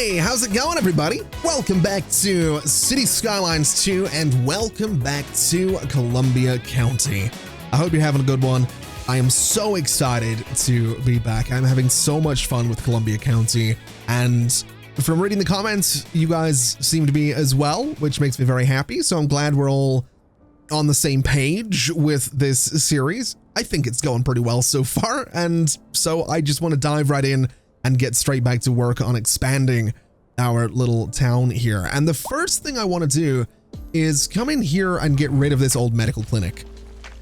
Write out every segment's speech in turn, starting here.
Hey, how's it going, everybody? Welcome back to City Skylines 2 and welcome back to Columbia County. I hope you're having a good one. I am so excited to be back. I'm having so much fun with Columbia County, and from reading the comments, you guys seem to be as well, which makes me very happy. So I'm glad we're all on the same page with this series. I think it's going pretty well so far, and so I just want to dive right in and get straight back to work on expanding our little town here. And the first thing I want to do is come in here and get rid of this old medical clinic.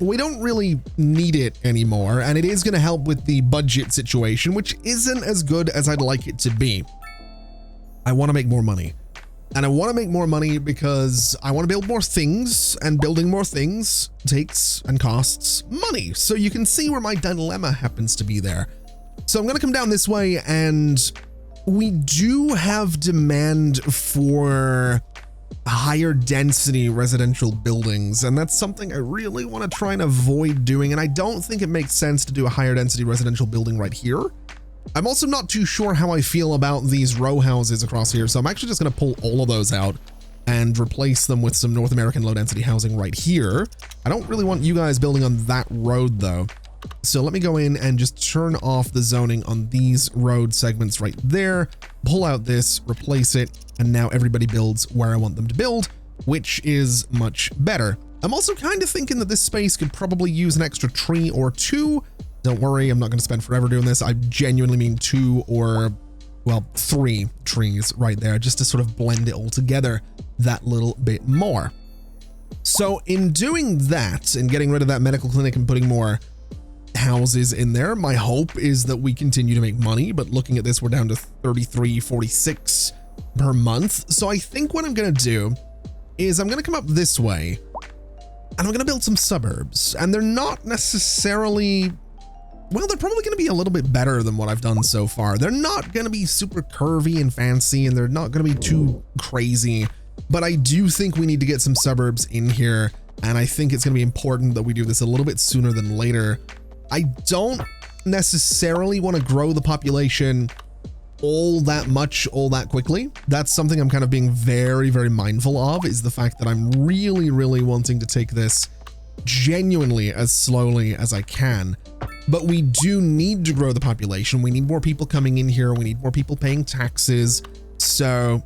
We don't really need it anymore, and it is going to help with the budget situation, which isn't as good as I'd like it to be. I want to make more money. And I want to make more money because I want to build more things, and building more things takes and costs money. So you can see where my dilemma happens to be there. So I'm going to come down this way, and we do have demand for higher density residential buildings, and that's something I really want to try and avoid doing, and I don't think it makes sense to do a higher density residential building right here. I'm also not too sure how I feel about these row houses across here, so I'm actually just going to pull all of those out and replace them with some North American low density housing right here. I don't really want you guys building on that road though. So let me go in and just turn off the zoning on these road segments right there, pull out this, replace it, and now everybody builds where I want them to build, which is much better. I'm also kind of thinking that this space could probably use an extra tree or two. Don't worry, I'm not going to spend forever doing this. I genuinely mean 2 or, well, 3 trees right there, just to sort of blend it all together that little bit more. So in doing that and getting rid of that medical clinic and putting more houses in there, my hope is that we continue to make money, but looking at this, we're down to 33.46 per month. So I think what I'm going to do is I'm going to come up this way and I'm going to build some suburbs, and they're not necessarily, well, they're probably going to be a little bit better than what I've done so far. They're not going to be super curvy and fancy, and they're not going to be too crazy, but I do think we need to get some suburbs in here, and I think it's going to be important that we do this a little bit sooner than later. I don't necessarily want to grow the population all that much, all that quickly. That's something I'm kind of being very, very mindful of, is the fact that I'm really, really wanting to take this genuinely as slowly as I can. But we do need to grow the population. We need more people coming in here. We need more people paying taxes. So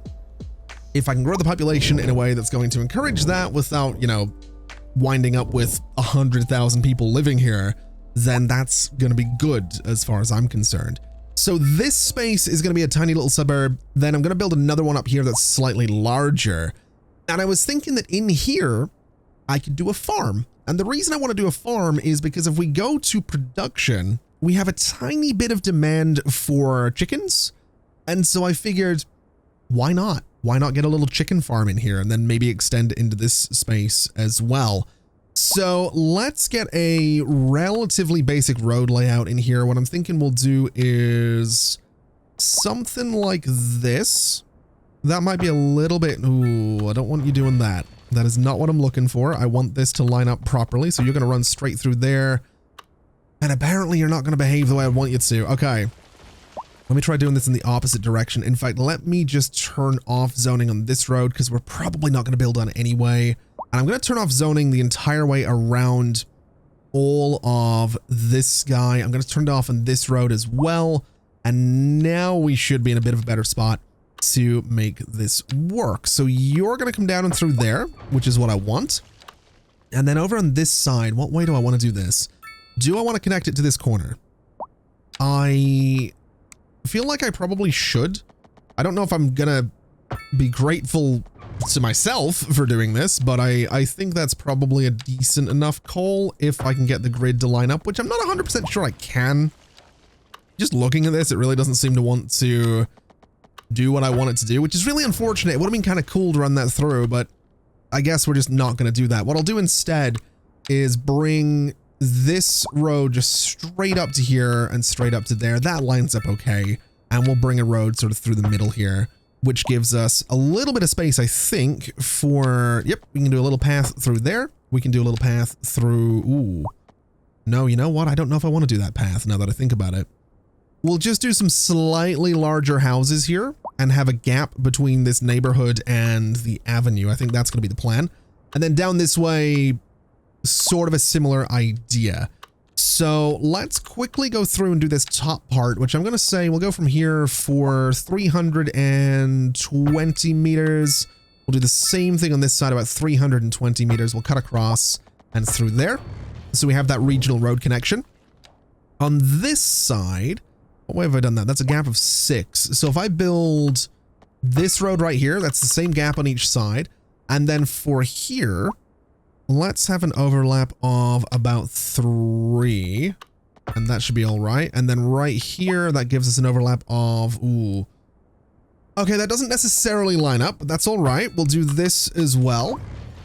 if I can grow the population in a way that's going to encourage that without, you know, winding up with 100,000 people living here, then that's going to be good as far as I'm concerned. So this space is going to be a tiny little suburb. Then I'm going to build another one up here that's slightly larger. And I was thinking that in here, I could do a farm. And the reason I want to do a farm is because if we go to production, we have a tiny bit of demand for chickens. And so I figured, why not? Why not get a little chicken farm in here and then maybe extend into this space as well? So let's get a relatively basic road layout in here. What I'm thinking we'll do is something like this. That might be a little bit, ooh, I don't want you doing that. That is not what I'm looking for. I want this to line up properly. So you're going to run straight through there. And apparently you're not going to behave the way I want you to. Okay. Let me try doing this in the opposite direction. In fact, let me just turn off zoning on this road because we're probably not going to build on it anyway. And I'm going to turn off zoning the entire way around all of this guy. I'm going to turn it off on this road as well. And now we should be in a bit of a better spot to make this work. So you're going to come down and through there, which is what I want. And then over on this side, what way do I want to do this? Do I want to connect it to this corner? I feel like I probably should. I don't know if I'm going to be grateful to myself for doing this, but I think that's probably a decent enough call if I can get the grid to line up, which I'm not 100% sure I can. Just looking at this, it really doesn't seem to want to do what I want it to do, which is really unfortunate. It would have been kind of cool to run that through, but I guess we're just not going to do that. What I'll do instead is bring this road just straight up to here and straight up to there. That lines up okay. And we'll bring a road sort of through the middle here, which gives us a little bit of space, I think, for, yep, we can do a little path through there. We can do a little path through, ooh. No, you know what? I don't know if I want to do that path now that I think about it. we'll just do some slightly larger houses here and have a gap between this neighborhood and the avenue. I think that's going to be the plan. And then down this way, sort of a similar idea. So let's quickly go through and do this top part, which I'm going to say we'll go from here for 320 meters. We'll do the same thing on this side, about 320 meters. We'll cut across and through there. So we have that regional road connection. On this side, what way have I done that? That's a gap of 6. So if I build this road right here, that's the same gap on each side. And then for here, let's have an overlap of about 3. And that should be all right. And then right here, that gives us an overlap of, ooh. Okay, that doesn't necessarily line up, but that's all right. We'll do this as well.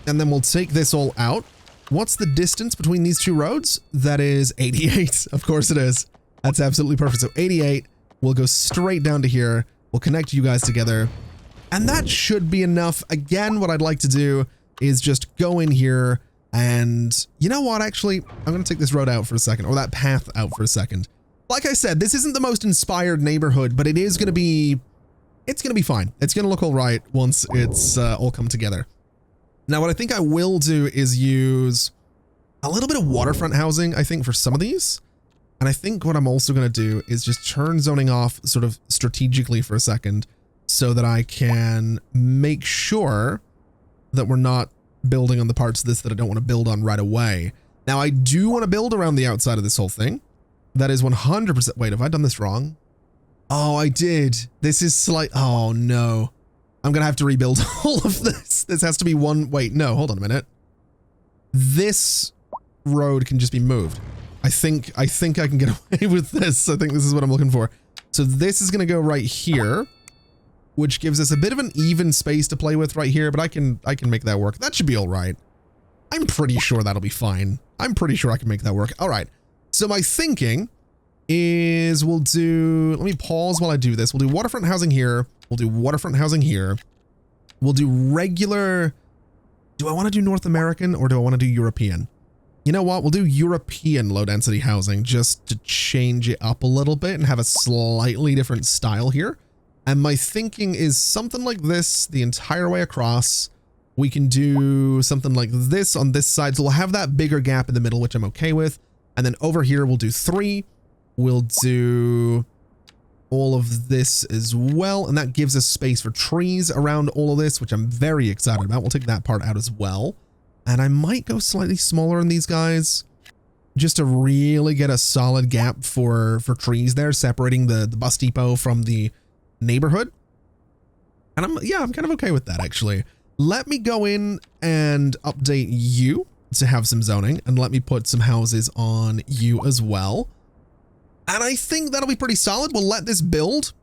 And then we'll take this all out. What's the distance between these two roads? That is 88. Of course it is. That's absolutely perfect. So 88, we'll go straight down to here. We'll connect you guys together. And that should be enough. Again, what I'd like to do is just go in here and you know what? Actually, I'm going to take this road out for a second, or that path out for a second. Like I said, this isn't the most inspired neighborhood, but it is going to be, it's going to be fine. It's going to look all right once it's all come together. Now, what I think I will do is use a little bit of waterfront housing, I think, for some of these. And I think what I'm also going to do is just turn zoning off sort of strategically for a second so that I can make sure that we're not building on the parts of this that I don't want to build on right away. Now, I do want to build around the outside of this whole thing. That is 100%. Wait, have I done this wrong? Oh, I did. This is slight. Oh, no. I'm going to have to rebuild all of this. This has to be one. Wait, no, hold on a minute. This road can just be moved. I think I can get away with this. I think this is what I'm looking for. So this is going to go right here, which gives us a bit of an even space to play with right here, but I can make that work. That should be all right. I'm pretty sure that'll be fine. I'm pretty sure I can make that work. All right. So my thinking is we'll do, let me pause while I do this. We'll do waterfront housing here. We'll do waterfront housing here. We'll do regular. Do I want to do North American or do I want to do European? You know what? We'll do European low density housing just to change it up a little bit and have a slightly different style here. And my thinking is something like this the entire way across. We can do something like this on this side. So we'll have that bigger gap in the middle, which I'm okay with. And then over here, we'll do 3. We'll do all of this as well. And that gives us space for trees around all of this, which I'm very excited about. We'll take that part out as well. And I might go slightly smaller in these guys just to really get a solid gap for trees there, separating the bus depot from the neighborhood. And I'm kind of okay with that, actually. Let me go in and update you to have some zoning, and let me put some houses on you as well. And I think that'll be pretty solid. We'll let this build.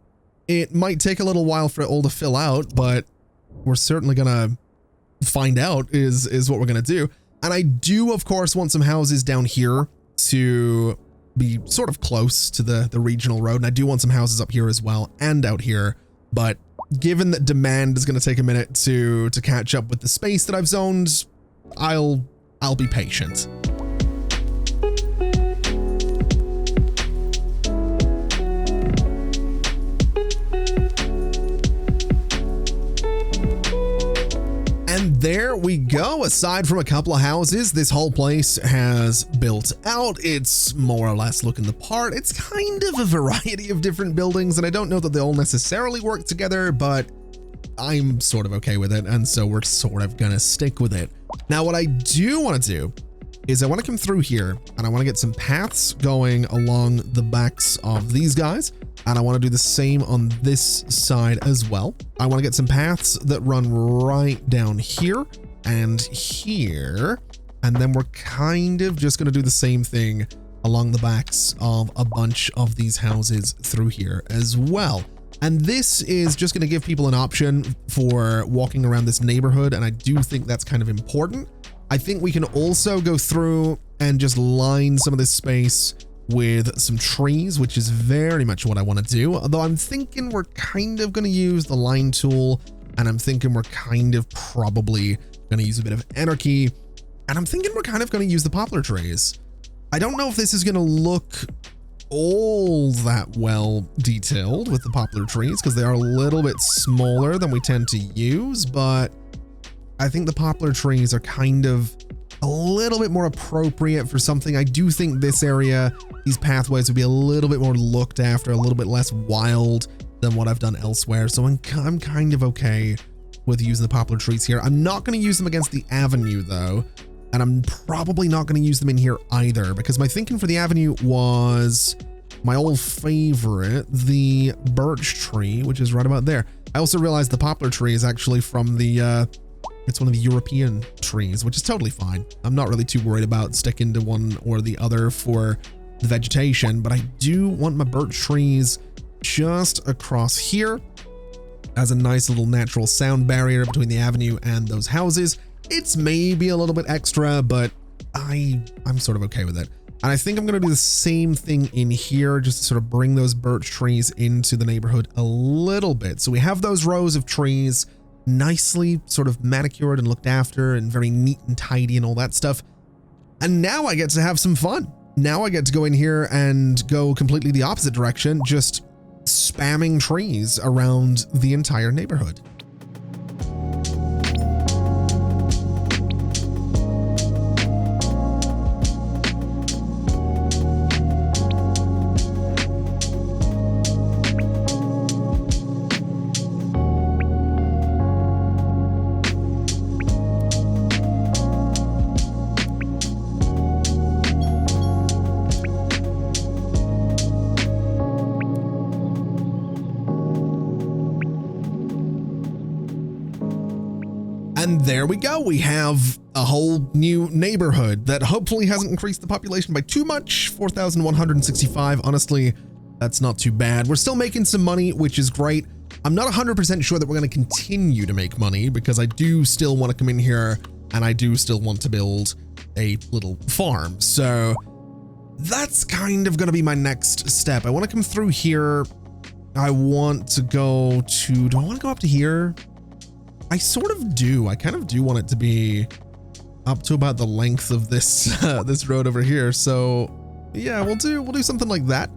It might take a little while for it all to fill out, but we're certainly gonna find out is what we're gonna do. And I do, of course, want some houses down here to be sort of close to the regional road. And I do want some houses up here as well and out here. But given that demand is going to take a minute to catch up with the space that I've zoned, I'll be patient. And there we go. Aside from a couple of houses, this whole place has built out. It's more or less looking the part. It's kind of a variety of different buildings, and I don't know that they all necessarily work together, but I'm sort of okay with it, and so we're sort of gonna stick with it. Now, what I do want to do is I want to come through here, and I want to get some paths going along the backs of these guys. And I want to do the same on this side as well. I want to get some paths that run right down here and here. And then we're kind of just going to do the same thing along the backs of a bunch of these houses through here as well. And this is just going to give people an option for walking around this neighborhood. And I do think that's kind of important. I think we can also go through and just line some of this space with some trees, which is very much what I want to do. Although I'm thinking we're kind of going to use the line tool, and I'm thinking we're kind of probably going to use a bit of anarchy, and I'm thinking we're kind of going to use the poplar trees. I don't know if this is going to look all that well detailed with the poplar trees because they are a little bit smaller than we tend to use, but I think the poplar trees are kind of a little bit more appropriate for something. I do think this area, these pathways would be a little bit more looked after, a little bit less wild than what I've done elsewhere. So I'm kind of okay with using the poplar trees here. I'm not going to use them against the avenue though. And I'm probably not going to use them in here either because my thinking for the avenue was my old favorite, the birch tree, which is right about there. I also realized the poplar tree is actually from the, it's one of the European trees, which is totally fine. I'm not really too worried about sticking to one or the other for the vegetation, but I do want my birch trees just across here as a nice little natural sound barrier between the avenue and those houses. It's maybe a little bit extra, but I'm sort of okay with it. And I think I'm going to do the same thing in here, just to sort of bring those birch trees into the neighborhood a little bit. So we have those rows of trees nicely sort of manicured and looked after and very neat and tidy and all that stuff. And now I get to have some fun. Now I get to go in here and go completely the opposite direction, just spamming trees around the entire neighborhood. And there we go. We have a whole new neighborhood that hopefully hasn't increased the population by too much. 4,165. Honestly, that's not too bad. We're still making some money, which is great. I'm not 100% sure that we're going to continue to make money because I do still want to come in here and I do still want to build a little farm. So that's kind of going to be my next step. I want to come through here. I want to go to, do I want to go up to here? I sort of do. I kind of do want it to be up to about the length of this this road over here. So yeah, we'll do something like that.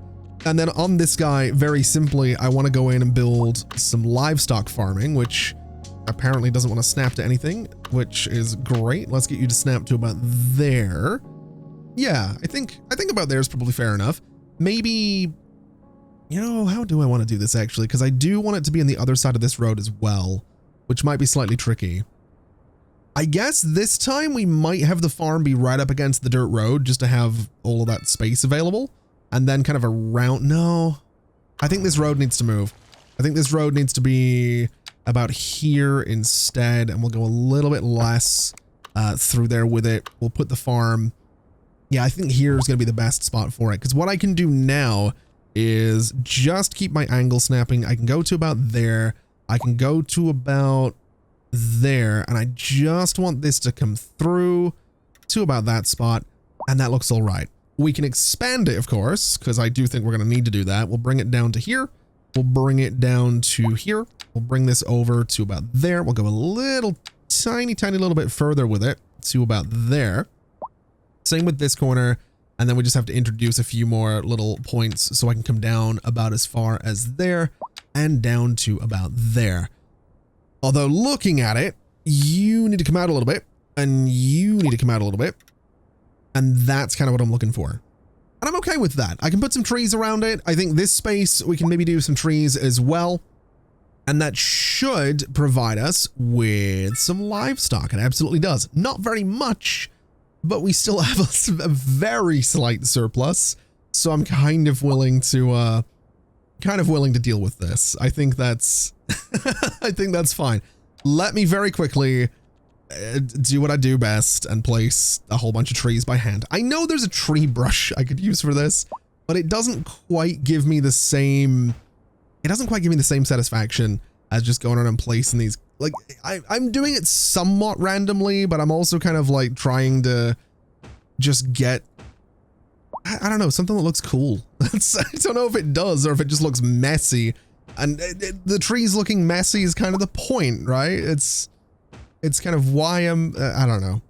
And then on this guy, very simply, I want to go in and build some livestock farming, which apparently doesn't want to snap to anything, which is great. Let's get you to snap to about there. Yeah, I think about there is probably fair enough. Maybe, you know, how do I want to do this actually? Because I do want it to be on the other side of this road as well, which might be slightly tricky. I guess this time we might have the farm be right up against the dirt road just to have all of that space available. And then kind of around, no, I think this road needs to move. I think this road needs to be about here instead. And we'll go a little bit less through there with it. We'll put the farm. Yeah, I think here is going to be the best spot for it. Because what I can do now is just keep my angle snapping. I can go to about there. I can go to about there. And I just want this to come through to about that spot. And that looks all right. We can expand it, of course, because I do think we're going to need to do that. We'll bring it down to here. We'll bring it down to here. We'll bring this over to about there. We'll go a little tiny little bit further with it to about there. Same with this corner. And then we just have to introduce a few more little points so I can come down about as far as there and down to about there. Although looking at it, you need to come out a little bit and you need to come out a little bit. And that's kind of what I'm looking for. And I'm okay with that. I can put some trees around it. I think this space, we can maybe do some trees as well. And that should provide us with some livestock. It absolutely does. Not very much, but we still have a very slight surplus. So I'm kind of willing to deal with this. I think that's, I think that's fine. Let me very quickly do what I do best and place a whole bunch of trees by hand. I know there's a tree brush I could use for this, but it doesn't quite give me the same, satisfaction as just going around and placing these. Like I'm doing it somewhat randomly, but I'm also kind of like trying to just get, I don't know, something that looks cool. I don't know if it does or if it just looks messy, and the trees looking messy is kind of the point, right? It's kind of why I'm, I don't know.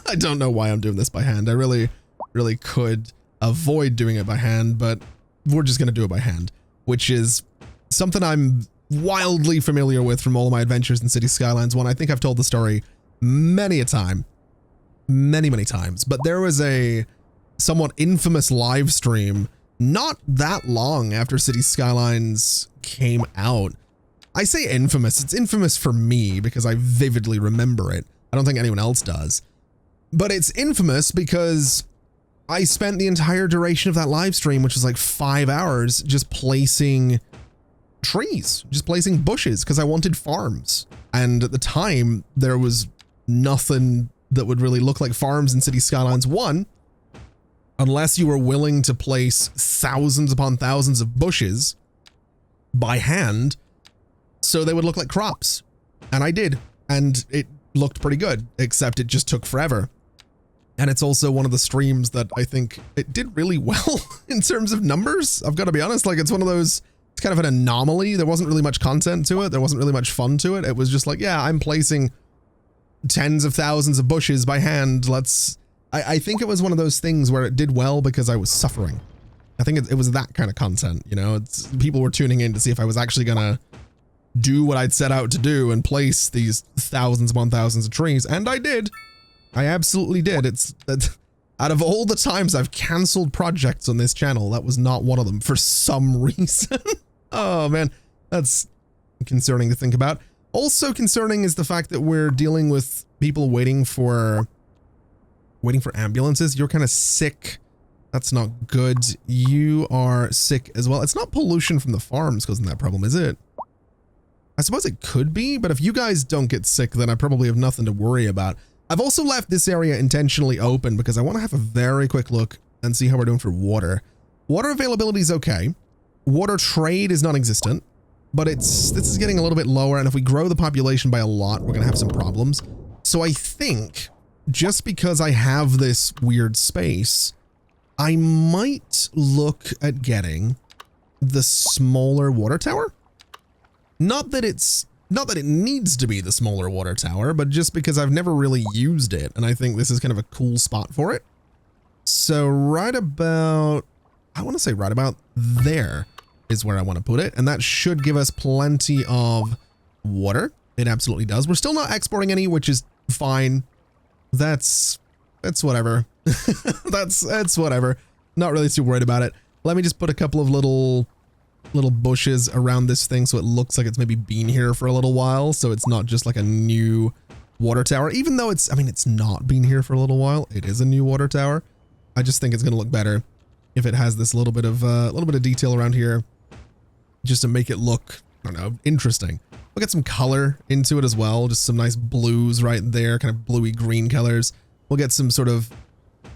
I don't know why I'm doing this by hand. I really could avoid doing it by hand, but we're just going to do it by hand, which is something I'm wildly familiar with from all of my adventures in City Skylines 1. I think I've told the story many a time, many times, but there was a somewhat infamous live stream not that long after City Skylines came out. I say infamous, it's infamous for me because I vividly remember it. I don't think anyone else does, but it's infamous because I spent the entire duration of that live stream, which was like 5 hours, just placing trees, just placing bushes because I wanted farms. And at the time, there was nothing that would really look like farms in City Skylines 1 unless you were willing to place thousands upon thousands of bushes by hand so they would look like crops. And I did. And it looked pretty good, except it just took forever. And it's also one of the streams that I think it did really well in terms of numbers. I've got to be honest, like it's one of those, it's kind of an anomaly. There wasn't really much content to it. There wasn't really much fun to it. It was just like, yeah, I'm placing tens of thousands of bushes by hand. I think it was one of those things where it did well because I was suffering. I think it was that kind of content, you know, people were tuning in to see if I was actually going to do what I'd set out to do and place these thousands upon thousands of trees. And I did. I absolutely did. It's that out of all the times I've canceled projects on this channel, that was not one of them for some reason. Oh man, that's concerning to think about. Also concerning is the fact that we're dealing with people waiting for ambulances. You're kind of sick. That's not good. You are sick as well. It's not pollution from the farms causing that problem, is it? I suppose it could be, but if you guys don't get sick, then I probably have nothing to worry about. I've also left this area intentionally open because I want to have a very quick look and see how we're doing for water. Water availability is okay. Water trade is non-existent, but this is getting a little bit lower, and if we grow the population by a lot, we're going to have some problems. So I think just because I have this weird space, I might look at getting the smaller water tower. Not that it needs to be the smaller water tower, but just because I've never really used it, and I think this is kind of a cool spot for it. So right about there is where I want to put it, and that should give us plenty of water. It absolutely does. We're still not exporting any, which is fine. That's whatever. that's whatever. Not really too worried about it. Let me just put a couple of little bushes around this thing so it looks like it's maybe been here for a little while, so it's not just like a new water tower, even though it's not been here for a little while. It is a new water tower. I just think it's going to look better if it has this little bit of detail around here just to make it look, I don't know, interesting. We'll get some color into it as well, just some nice blues right there, kind of bluey green colors. We'll get some sort of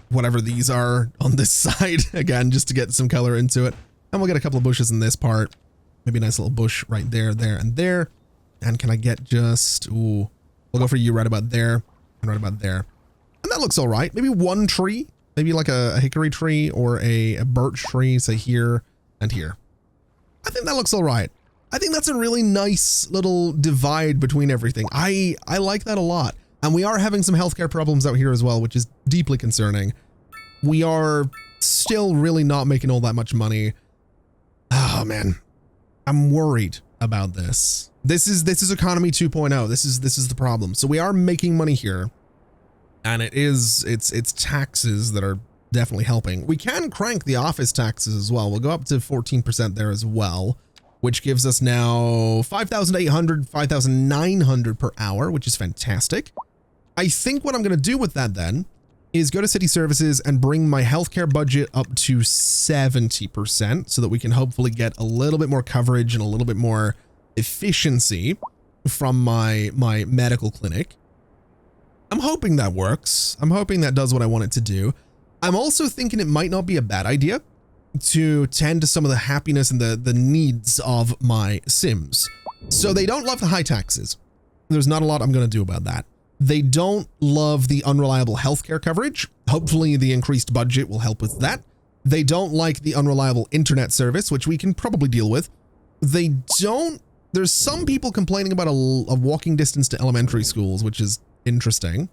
whatever these are on this side again, just to get some color into it. And we'll get a couple of bushes in this part. Maybe a nice little bush right there, there, and there. And can I get just, ooh, we'll go for you right about there and right about there. And that looks all right. Maybe one tree, maybe like a hickory tree or a birch tree, say here and here. I think that looks all right. I think that's a really nice little divide between everything. I like that a lot. And we are having some healthcare problems out here as well, which is deeply concerning. We are still really not making all that much money. Oh man, I'm worried about this. This is economy 2.0. This is the problem. So we are making money here, and it's taxes that are definitely helping. We can crank the office taxes as well. We'll go up to 14% there as well, which gives us now 5,800, 5,900 per hour, which is fantastic. I think what I'm going to do with that then is go to city services and bring my healthcare budget up to 70% so that we can hopefully get a little bit more coverage and a little bit more efficiency from my medical clinic. I'm hoping that works. I'm hoping that does what I want it to do. I'm also thinking it might not be a bad idea to tend to some of the happiness and the needs of my Sims. So they don't love the high taxes. There's not a lot I'm going to do about that. They don't love the unreliable healthcare coverage. Hopefully the increased budget will help with that. They don't like the unreliable internet service, which we can probably deal with. There's some people complaining about a walking distance to elementary schools, which is interesting.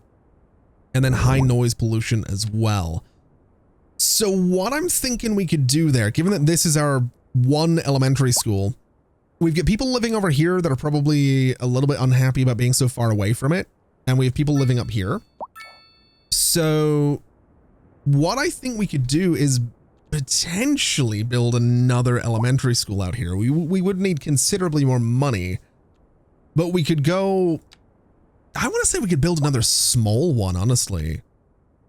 And then high noise pollution as well. So what I'm thinking we could do there, given that this is our one elementary school, we've got people living over here that are probably a little bit unhappy about being so far away from it. And we have people living up here. So what I think we could do is potentially build another elementary school out here. We would need considerably more money, but we could go, I want to say we could build another small one, honestly.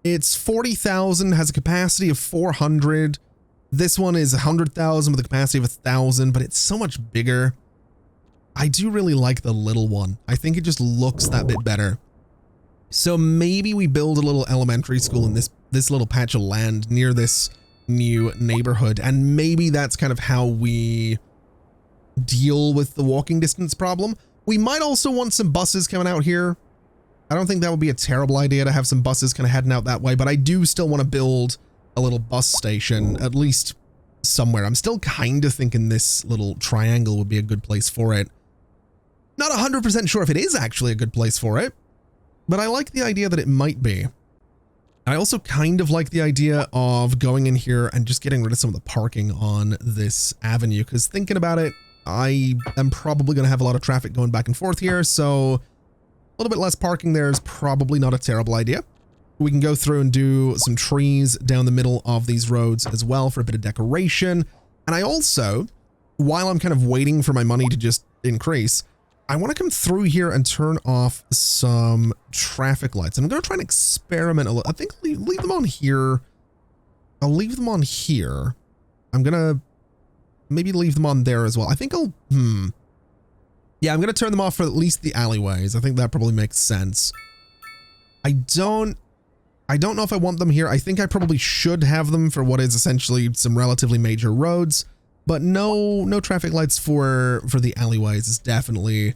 It's 40,000, has a capacity of 400. This one is 100,000 with a capacity of 1,000, but it's so much bigger. I do really like the little one. I think it just looks that bit better. So maybe we build a little elementary school in this little patch of land near this new neighborhood, and maybe that's kind of how we deal with the walking distance problem. We might also want some buses coming out here. I don't think that would be a terrible idea to have some buses kind of heading out that way, but I do still want to build a little bus station, at least somewhere. I'm still kind of thinking this little triangle would be a good place for it. Not 100% sure if it is actually a good place for it, but I like the idea that it might be. I also kind of like the idea of going in here and just getting rid of some of the parking on this avenue, because thinking about it, I am probably going to have a lot of traffic going back and forth here, so a little bit less parking there is probably not a terrible idea. We can go through and do some trees down the middle of these roads as well for a bit of decoration. And I also, while I'm kind of waiting for my money to just increase, I want to come through here and turn off some traffic lights. I'm going to try and experiment a little. I think leave them on here. I'll leave them on here. I'm going to maybe leave them on there as well. I think I'll, yeah, I'm going to turn them off for at least the alleyways. I think that probably makes sense. I don't know if I want them here. I think I probably should have them for what is essentially some relatively major roads, but no traffic lights for the alleyways is definitely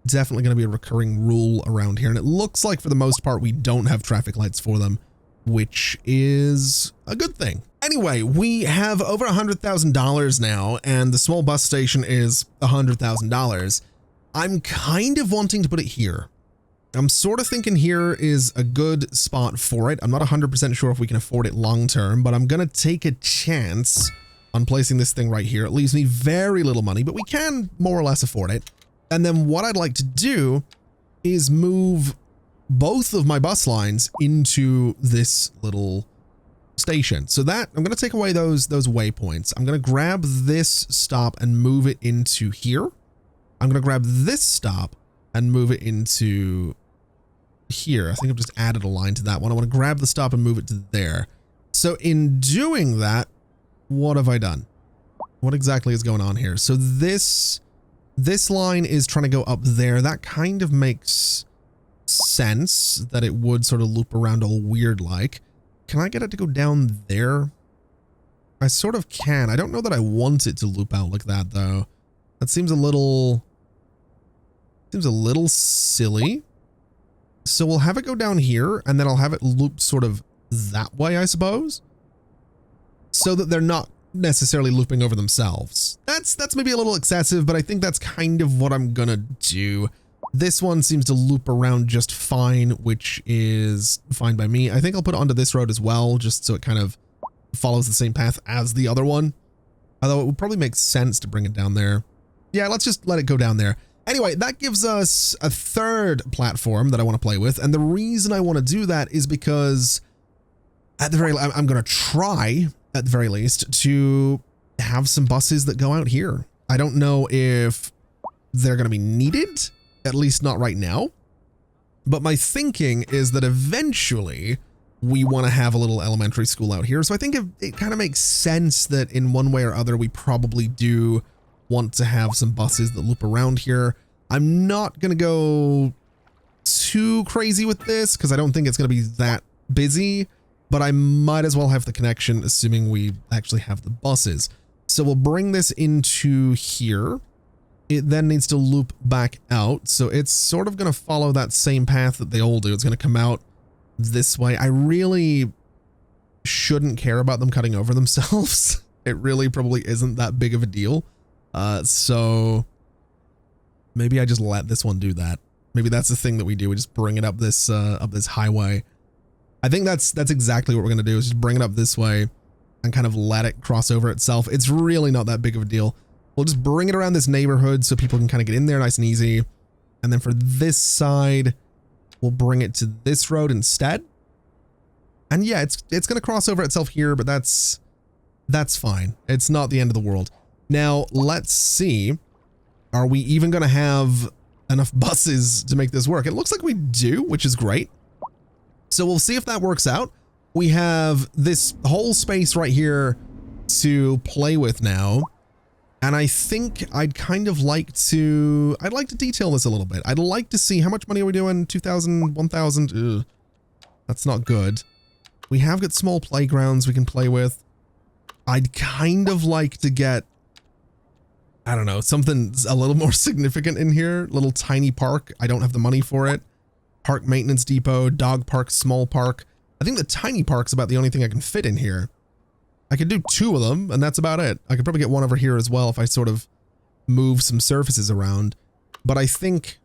going to be a recurring rule around here. And it looks like for the most part, we don't have traffic lights for them, which is a good thing. Anyway, we have over $100,000 now, and the small bus station is $100,000. I'm kind of wanting to put it here. I'm sort of thinking here is a good spot for it. I'm not 100% sure if we can afford it long term, but I'm going to take a chance on placing this thing right here. It leaves me very little money, but we can more or less afford it. And then what I'd like to do is move both of my bus lines into this little station. So that I'm going to take away those waypoints. I'm going to grab this stop and move it into here. I'm going to grab this stop and move it into here. I think I've just added a line to that one. I want to grab the stop and move it to there. So in doing that, what have I done? What exactly is going on here? So this line is trying to go up there. That kind of makes sense that it would sort of loop around all weird like. Can I get it to go down there? I sort of can. I don't know that I want it to loop out like that though. That seems a little silly. So we'll have it go down here and then I'll have it loop sort of that way, I suppose, so that they're not necessarily looping over themselves. That's maybe a little excessive, but I think that's kind of what I'm gonna do. This one seems to loop around just fine, which is fine by me. I think I'll put it onto this road as well, just so it kind of follows the same path as the other one. Although it would probably make sense to bring it down there. Yeah, let's just let it go down there. Anyway, that gives us a third platform that I want to play with. And the reason I want to do that is because at the very, I'm going to try at the very least to have some buses that go out here. I don't know if they're going to be needed, at least not right now. But my thinking is that eventually we want to have a little elementary school out here. So I think it kind of makes sense that in one way or other, we probably do want to have some buses that loop around here. I'm not going to go too crazy with this because I don't think it's going to be that busy, but I might as well have the connection, assuming we actually have the buses. So we'll bring this into here. It then needs to loop back out. So it's sort of going to follow that same path that they all do. It's going to come out this way. I really shouldn't care about them cutting over themselves. It really probably isn't that big of a deal. So maybe I just let this one do that. Maybe that's the thing that we do. We just bring it up this highway. I think that's exactly what we're going to do, is just bring it up this way. and kind of let it cross over itself. It's really not that big of a deal. We'll just bring it around this neighborhood so people can kind of get in there nice and easy. And then for this side, we'll bring it to this road instead. And yeah, it's going to cross over itself here, but that's fine. It's not the end of the world. Now, let's see. Are we even going to have enough buses to make this work? It looks like we do, which is great. So we'll see if that works out. We have this whole space right here to play with now. And I think I'd kind of like to, I'd like to detail this a little bit. I'd like to see how much money are we doing? 2,000, 1,000. Ugh, that's not good. We have got small playgrounds we can play with. I'd kind of like to get, I don't know, something a little more significant in here. Little tiny park. I don't have the money for it. Park maintenance depot, dog park, small park. I think the tiny park's about the only thing I can fit in here. I could do 2 of them, and that's about it. I could probably get one over here as well if I sort of move some surfaces around. But I think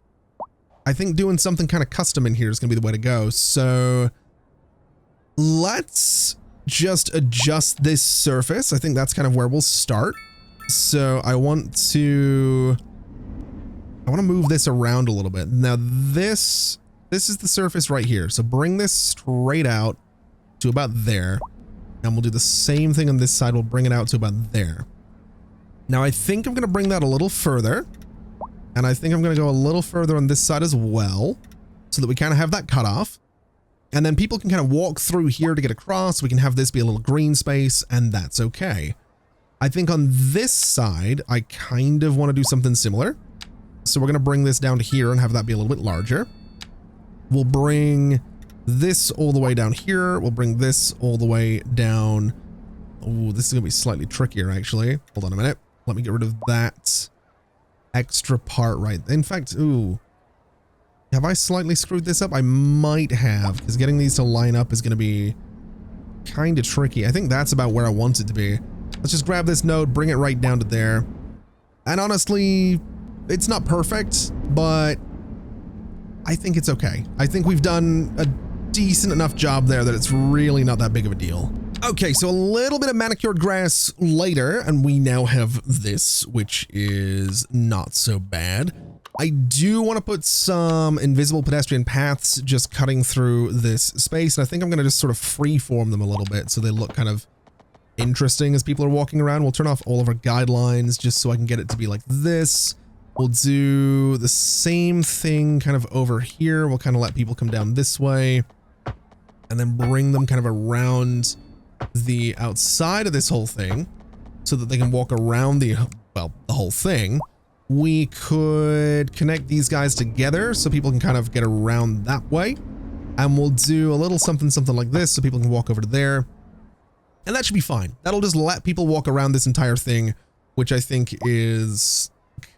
doing something kind of custom in here is going to be the way to go. So let's just adjust this surface. I think that's kind of where we'll start. So I want to move this around a little bit. Now this is the surface right here. So bring this straight out to about there. And we'll do the same thing on this side. We'll bring it out to about there. Now I think I'm going to bring that a little further. And I think I'm going to go a little further on this side as well, so that we kind of have that cut off. And then people can kind of walk through here to get across. We can have this be a little green space, and that's okay. I think on this side, I kind of want to do something similar. So we're going to bring this down to here and have that be a little bit larger. We'll bring this all the way down here. We'll bring this all the way down. Oh, this is going to be slightly trickier, actually. Hold on a minute. Let me get rid of that extra part right. In fact, ooh. Have I slightly screwed this up? I might have, because getting these to line up is going to be kind of tricky. I think that's about where I want it to be. Let's just grab this node, bring it right down to there. And honestly, it's not perfect, but I think it's okay. I think we've done a decent enough job there that it's really not that big of a deal. Okay, so a little bit of manicured grass later, and we now have this, which is not so bad. I do want to put some invisible pedestrian paths just cutting through this space, and I think I'm going to just sort of freeform them a little bit so they look kind of interesting as people are walking around. We'll turn off all of our guidelines just so I can get it to be like this. We'll do the same thing kind of over here. We'll kind of let people come down this way and then bring them kind of around the outside of this whole thing so that they can walk around the whole thing. We could connect these guys together so people can kind of get around that way. And we'll do a little something like this so people can walk over to there. And that should be fine. That'll just let people walk around this entire thing, which I think is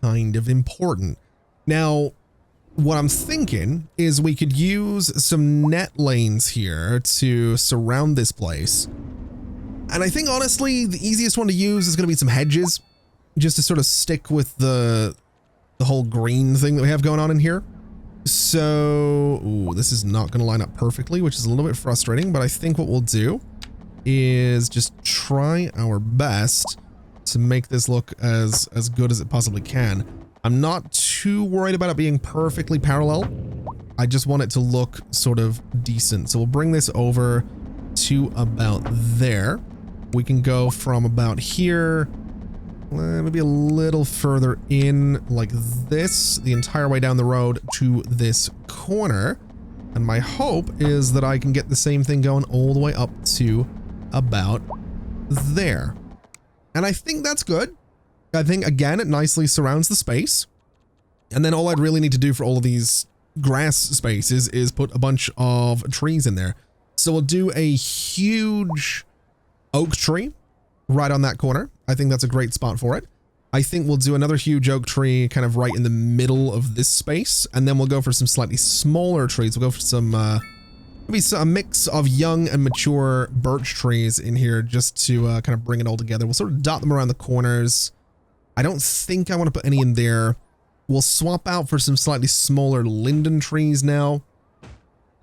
kind of important. Now, what I'm thinking is we could use some net lanes here to surround this place. And I think, honestly, the easiest one to use is going to be some hedges, just to sort of stick with the whole green thing that we have going on in here. So, ooh, this is not going to line up perfectly, which is a little bit frustrating, but I think what we'll do is just try our best to make this look as good as it possibly can. I'm not too worried about it being perfectly parallel. I just want it to look sort of decent. So we'll bring this over to about there. We can go from about here, maybe a little further in like this, the entire way down the road to this corner. And my hope is that I can get the same thing going all the way up to about there. And I think that's good. I think, again, it nicely surrounds the space. And then all I'd really need to do for all of these grass spaces is put a bunch of trees in there. So we'll do a huge oak tree right on that corner. I think that's a great spot for it. I think we'll do another huge oak tree kind of right in the middle of this space. And then we'll go for some slightly smaller trees. We'll go for some, maybe a mix of young and mature birch trees in here just to kind of bring it all together. We'll sort of dot them around the corners. I don't think I want to put any in there. We'll swap out for some slightly smaller linden trees now,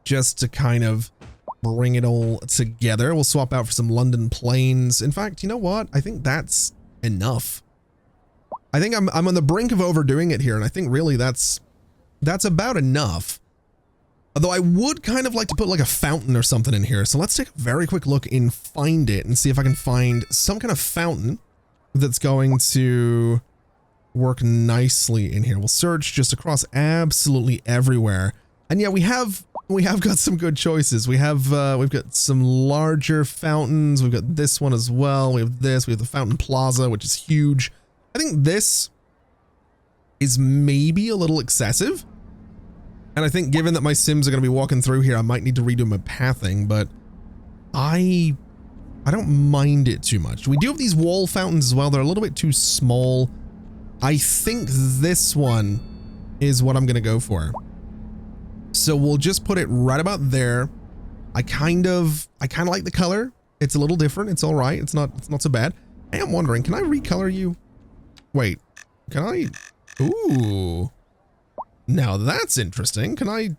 just to kind of bring it all together. We'll swap out for some London planes. In fact, you know what? I think that's enough. I think I'm on the brink of overdoing it here, and I think really that's about enough. Although I would kind of like to put like a fountain or something in here. So let's take a very quick look in Find It and see if I can find some kind of fountain that's going to work nicely in here. We'll search just across absolutely everywhere. And yeah, we have got some good choices. We've got some larger fountains. We've got this one as well. We have this. We have the Fountain Plaza, which is huge. I think this is maybe a little excessive. And I think given that my Sims are going to be walking through here, I might need to redo my pathing, but I don't mind it too much. We do have these wall fountains as well. They're a little bit too small. I think this one is what I'm going to go for. So we'll just put it right about there. I kind of like the color. It's a little different. It's all right. It's not so bad. I am wondering, can I recolor you? Wait, can I? Ooh. Now that's interesting. Can I?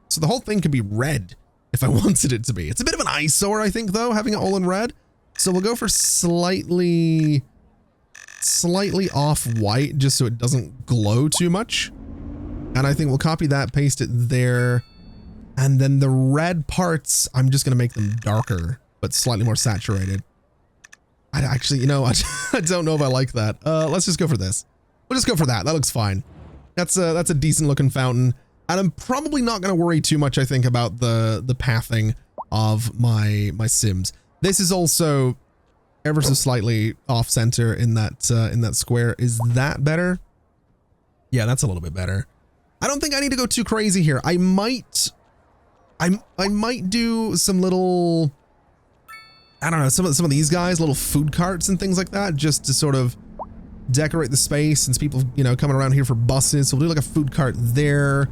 So the whole thing could be red if I wanted it to be. It's a bit of an eyesore, I think, though, having it all in red. So we'll go for slightly off white, just so it doesn't glow too much. And I think we'll copy that, paste it there. And then the red parts, I'm just going to make them darker, but slightly more saturated. I actually, you know, I don't know if I like that. Let's just go for this. We'll just go for that. That looks fine. That's a decent looking fountain. And I'm probably not going to worry too much, I think, about the pathing of my Sims. This is also ever so slightly off center in that square. Is that better? Yeah, that's a little bit better. I don't think I need to go too crazy here. I might do some little, I don't know, some of these guys, little food carts and things like that, just to sort of decorate the space since people, you know, coming around here for buses. So we'll do like a food cart there.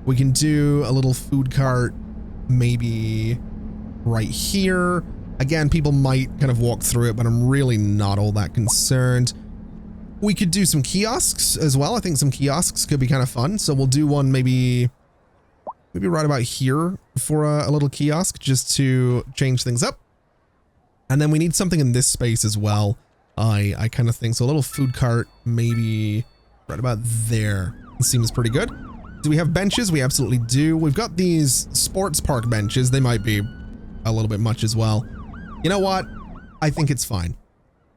We can do a little food cart maybe right here. Again, people might kind of walk through it, but I'm really not all that concerned. We could do some kiosks as well. I think some kiosks could be kind of fun. So we'll do one maybe right about here for a little kiosk just to change things up. And then we need something in this space as well. I kind of think so. A little food cart, maybe right about there. It seems pretty good. Do we have benches? We absolutely do. We've got these sports park benches. They might be a little bit much as well. You know what? I think it's fine.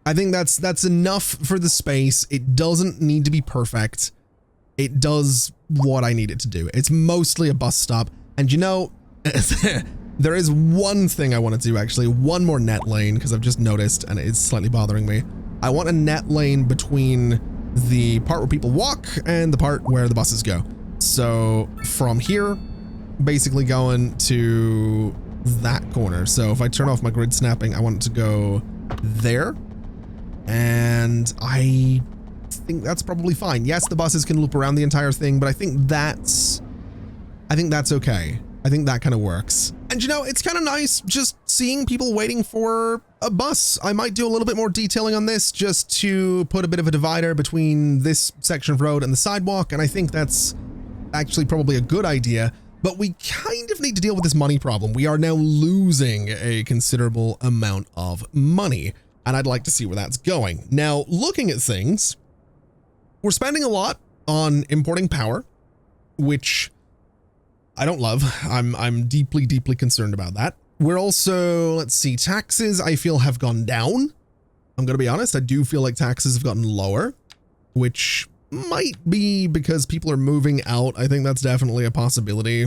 I think that's enough for the space. It doesn't need to be perfect. It does what I need it to do. It's mostly a bus stop. And you know, there is one thing I want to do, actually. One more net lane, because I've just noticed, and it's slightly bothering me. I want a net lane between the part where people walk and the part where the buses go. So from here, basically going to that corner. So if I turn off my grid snapping, I want it to go there. And I think that's probably fine. Yes, the buses can loop around the entire thing, but I think that's okay. I think that kind of works. And you know, it's kind of nice just seeing people waiting for a bus. I might do a little bit more detailing on this just to put a bit of a divider between this section of road and the sidewalk. And I think that's actually probably a good idea, but we kind of need to deal with this money problem. We are now losing a considerable amount of money, and I'd like to see where that's going. Now, looking at things, we're spending a lot on importing power, which I don't love. I'm deeply, deeply concerned about that. We're also, let's see, taxes I feel have gone down. I'm going to be honest. I do feel like taxes have gotten lower, which might be because people are moving out. I think that's definitely a possibility.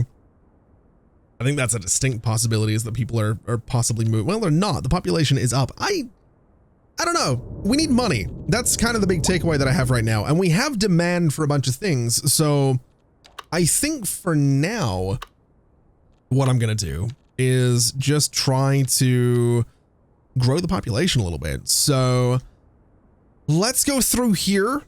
I think that's a distinct possibility, is that people are possibly moving. Well, they're not. The population is up. I don't know. We need money. That's kind of the big takeaway that I have right now. And we have demand for a bunch of things. So I think for now, what I'm going to do is just try to grow the population a little bit. So let's go through here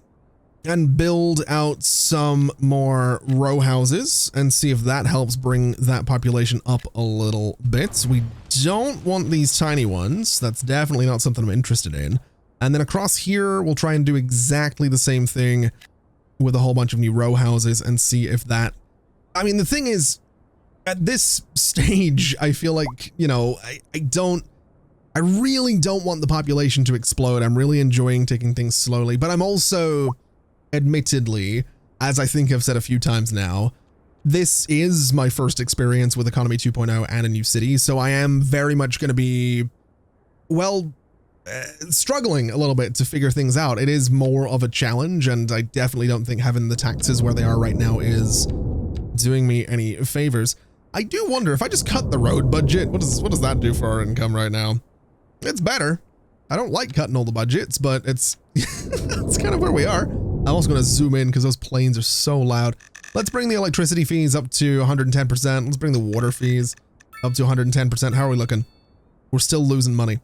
and build out some more row houses and see if that helps bring that population up a little bit. We don't want these tiny ones. That's definitely not something I'm interested in. And then across here, we'll try and do exactly the same thing with a whole bunch of new row houses and see if that, I mean, the thing is, at this stage, I feel like, you know, I really don't want the population to explode. I'm really enjoying taking things slowly, but I'm also, admittedly, as I think I've said a few times now, this is my first experience with Economy 2.0 and a new city, so I am very much going to be, well, struggling a little bit to figure things out. It is more of a challenge, and I definitely don't think having the taxes where they are right now is doing me any favors. I do wonder if I just cut the road budget, what does that do for our income right now? It's better. I don't like cutting all the budgets, but it's it's kind of where we are. I'm also going to zoom in because those planes are so loud. Let's bring the electricity fees up to 110%. Let's bring the water fees up to 110%. How are we looking? We're still losing money.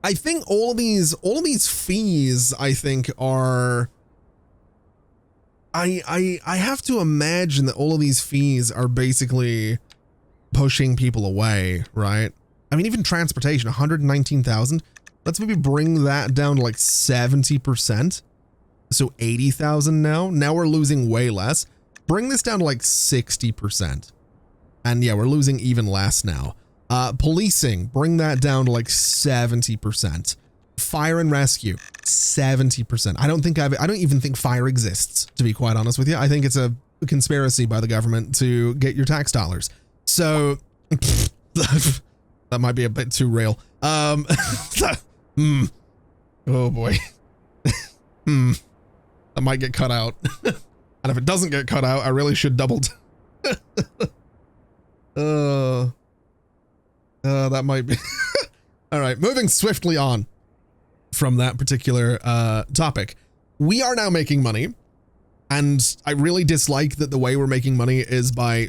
I think all of these fees, I think, are, I have to imagine that all of these fees are basically pushing people away, right? I mean, even transportation, 119,000. Let's maybe bring that down to like 70%. So 80,000 now. Now we're losing way less. Bring this down to like 60%. And yeah, we're losing even less now. Policing, bring that down to like 70%. Fire and rescue, 70%. I don't even think fire exists, to be quite honest with you. I think it's a conspiracy by the government to get your tax dollars. So that might be a bit too real. Oh boy. That might get cut out. And if it doesn't get cut out, I really should double. That might be. All right, moving swiftly on from that particular topic. We are now making money, and I really dislike that the way we're making money is by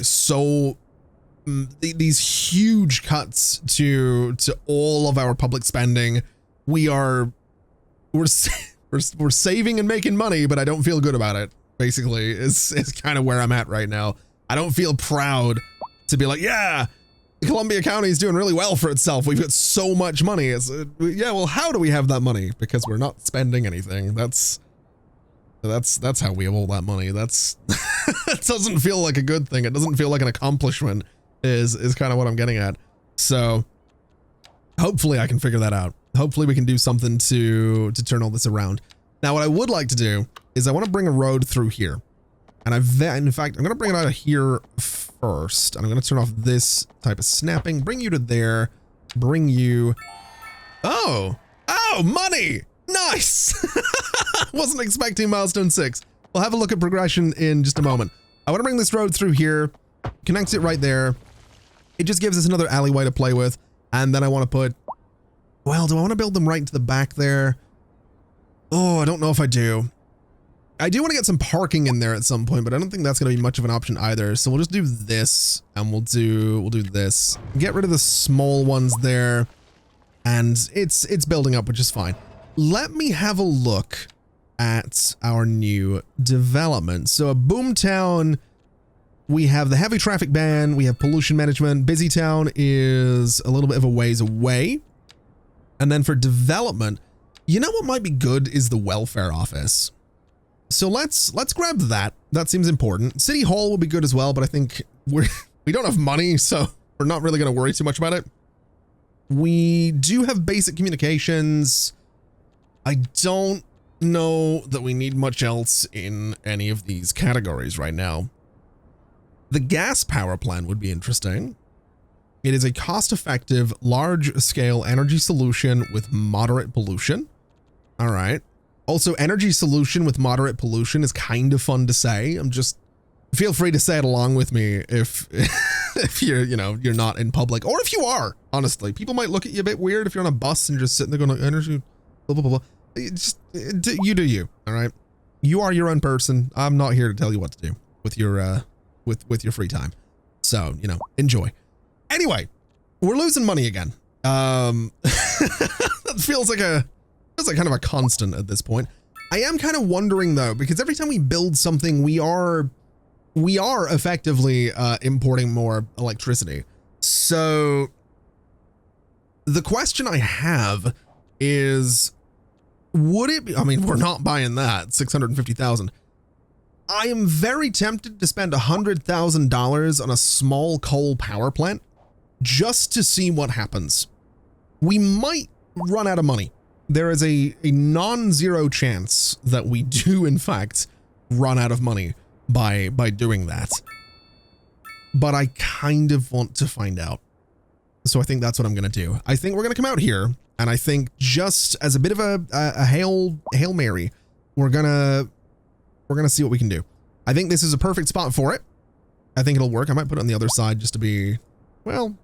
these huge cuts to all of our public spending. We're saving and making money, but I don't feel good about it. Basically, is kind of where I'm at right now. I don't feel proud to be like, yeah, Columbia County is doing really well for itself. We've got so much money. It's yeah, well, how do we have that money? Because we're not spending anything. That's how we have all that money. That's it doesn't feel like a good thing. It doesn't feel like an accomplishment. Is kind of what I'm getting at. So hopefully I can figure that out. Hopefully we can do something to turn all this around. Now, what I would like to do is I want to bring a road through here. And in fact, I'm going to bring it out of here first. And I'm going to turn off this type of snapping. Bring you to there. Bring you. Oh, money. Nice. Wasn't expecting milestone 6. We'll have a look at progression in just a moment. I want to bring this road through here. Connect it right there. It just gives us another alleyway to play with. And then I want to put, well, do I want to build them right into the back there? Oh, I don't know if I do. I do want to get some parking in there at some point, but I don't think that's going to be much of an option either. So we'll just do this, and we'll do this. Get rid of the small ones there, and it's building up, which is fine. Let me have a look at our new development. So a boomtown, we have the heavy traffic ban, we have pollution management. Busy town is a little bit of a ways away. And then for development, you know what might be good is the welfare office. So let's grab that. That seems important. City Hall will be good as well, but I think we don't have money, so we're not really going to worry too much about it. We do have basic communications. I don't know that we need much else in any of these categories right now. The gas power plant would be interesting. It is a cost-effective, large-scale energy solution with moderate pollution. All right. Also, energy solution with moderate pollution is kind of fun to say. Feel free to say it along with me if you're not in public, or if you are, honestly. People might look at you a bit weird if you're on a bus and you're just sitting there going, energy, blah, blah, blah, blah. You do you, all right? You are your own person. I'm not here to tell you what to do with your, with your free time. So, enjoy. Anyway, we're losing money again. That feels like kind of a constant at this point. I am kind of wondering though, because every time we build something, we are effectively importing more electricity. So the question I have is, would it be, I mean, we're not buying that 650,000. I am very tempted to spend $100,000 on a small coal power plant just to see what happens. We might run out of money. There is a non-zero chance that we do, in fact, run out of money by doing that. But I kind of want to find out. So I think that's what I'm going to do. I think we're going to come out here, and I think just as a bit of a Hail Mary, we're going to see what we can do. I think this is a perfect spot for it. I think it'll work. I might put it on the other side just to be, well,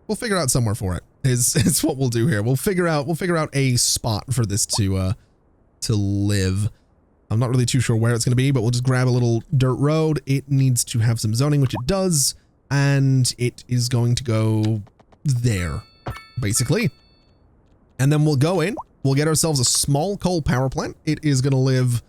we'll figure out somewhere for it. Is what we'll do here. We'll figure out a spot for this to live. I'm not really too sure where it's going to be, but we'll just grab a little dirt road. It needs to have some zoning, which it does, and it is going to go there, basically. And then we'll go in. We'll get ourselves a small coal power plant. It is going to live.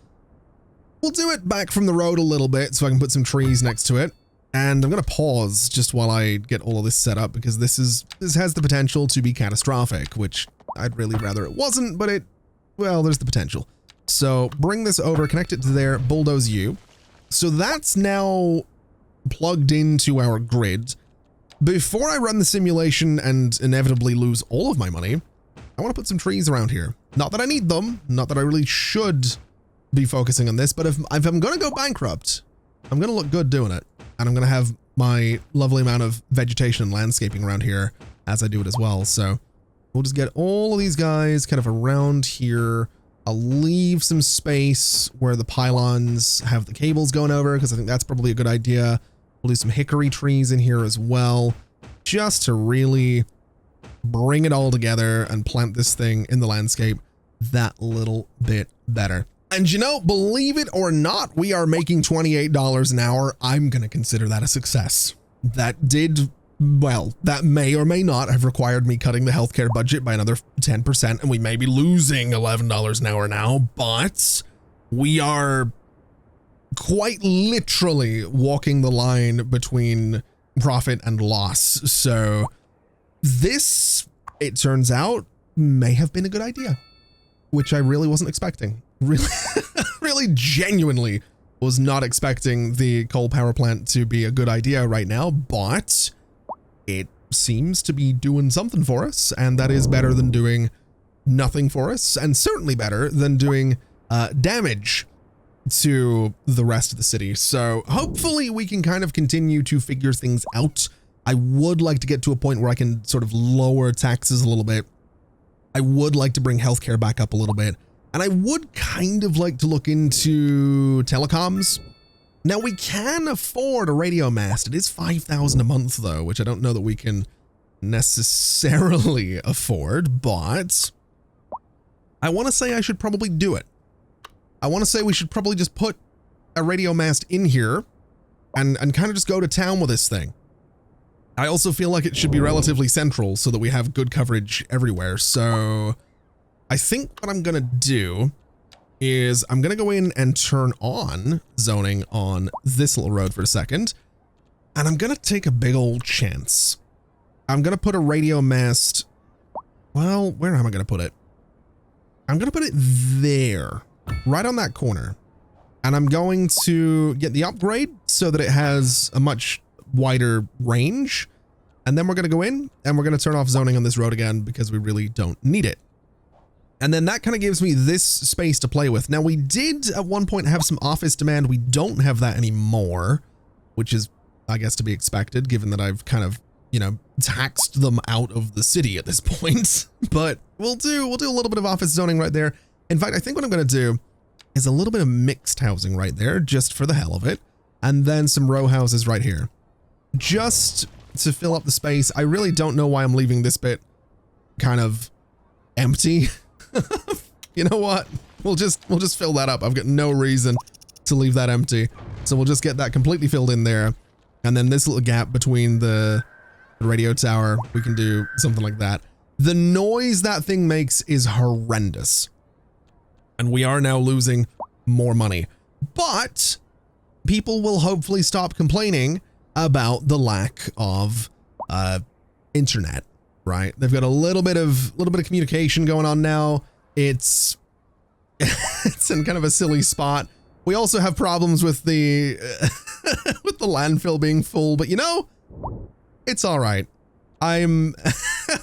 We'll do it back from the road a little bit so I can put some trees next to it. And I'm going to pause just while I get all of this set up, because this has the potential to be catastrophic, which I'd really rather it wasn't, but well, there's the potential. So bring this over, connect it to there, bulldoze you. So that's now plugged into our grid. Before I run the simulation and inevitably lose all of my money, I want to put some trees around here. Not that I need them, not that I really should be focusing on this, but if I'm going to go bankrupt, I'm going to look good doing it. And I'm going to have my lovely amount of vegetation and landscaping around here as I do it as well. So we'll just get all of these guys kind of around here. I'll leave some space where the pylons have the cables going over, because I think that's probably a good idea. We'll do some hickory trees in here as well, just to really bring it all together and plant this thing in the landscape that little bit better. And you know, believe it or not, we are making $28 an hour. I'm going to consider that a success. That did, well, that may or may not have required me cutting the healthcare budget by another 10%, and we may be losing $11 an hour now, but we are quite literally walking the line between profit and loss. So this, it turns out, may have been a good idea, which I really wasn't expecting. Really genuinely was not expecting the coal power plant to be a good idea right now, but it seems to be doing something for us, and that is better than doing nothing for us, and certainly better than doing damage to the rest of the city. So hopefully we can kind of continue to figure things out. I would like to get to a point where I can sort of lower taxes a little bit. I would like to bring healthcare back up a little bit. And I would kind of like to look into telecoms. Now we can afford a radio mast. It is $5,000 a month though, which I don't know that we can necessarily afford, but I want to say I should probably do it. I want to say we should probably just put a radio mast in here and kind of just go to town with this thing. I also feel like it should be relatively central so that we have good coverage everywhere. So I think what I'm going to do is I'm going to go in and turn on zoning on this little road for a second. And I'm going to take a big old chance. I'm going to put a radio mast. Well, where am I going to put it? I'm going to put it there, right on that corner. And I'm going to get the upgrade so that it has a much wider range. And then we're going to go in and we're going to turn off zoning on this road again because we really don't need it. And then that kind of gives me this space to play with. Now we did at one point have some office demand. We don't have that anymore, which is, I guess, to be expected given that I've kind of, you know, taxed them out of the city at this point. But we'll do a little bit of office zoning right there. In fact, I think what I'm going to do is a little bit of mixed housing right there, just for the hell of it. And then some row houses right here, just to fill up the space. I really don't know why I'm leaving this bit kind of empty. You know what? We'll just fill that up. I've got no reason to leave that empty. So we'll just get that completely filled in there. And then this little gap between the radio tower, we can do something like that. The noise that thing makes is horrendous. And we are now losing more money. But people will hopefully stop complaining about the lack of internet, right? They've got a little bit of communication going on now. It's in kind of a silly spot. We also have problems with the with the landfill being full, but you know, it's all right. I'm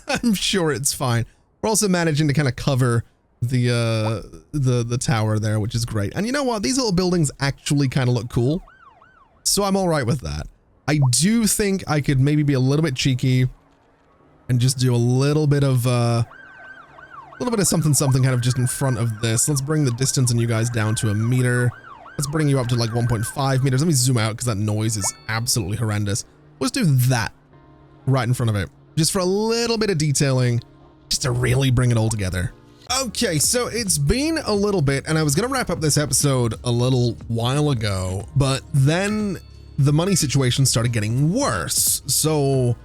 I'm sure it's fine. We're also managing to kind of cover the tower there, which is great. And you know what? These little buildings actually kind of look cool. So I'm all right with that. I do think I could maybe be a little bit cheeky and just do a little bit of something kind of just in front of this. Let's bring the distance on you guys down to 1 meter. Let's bring you up to like 1.5 meters. Let me zoom out because that noise is absolutely horrendous. Let's do that right in front of it, just for a little bit of detailing, just to really bring it all together. Okay, so it's been a little bit, and I was going to wrap up this episode a little while ago, but then the money situation started getting worse. So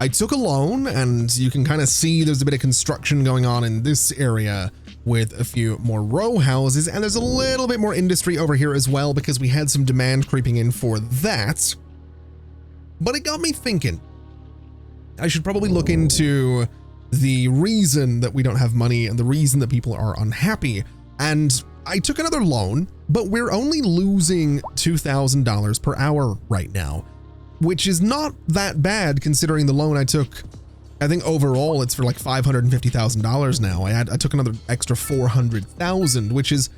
I took a loan, and you can kind of see there's a bit of construction going on in this area with a few more row houses, and there's a little bit more industry over here as well because we had some demand creeping in for that. But it got me thinking, I should probably look into the reason that we don't have money and the reason that people are unhappy. And I took another loan, but we're only losing $2,000 per hour right now, which is not that bad considering the loan I took. I think overall it's for like $550,000 now. I took another extra $400,000, which is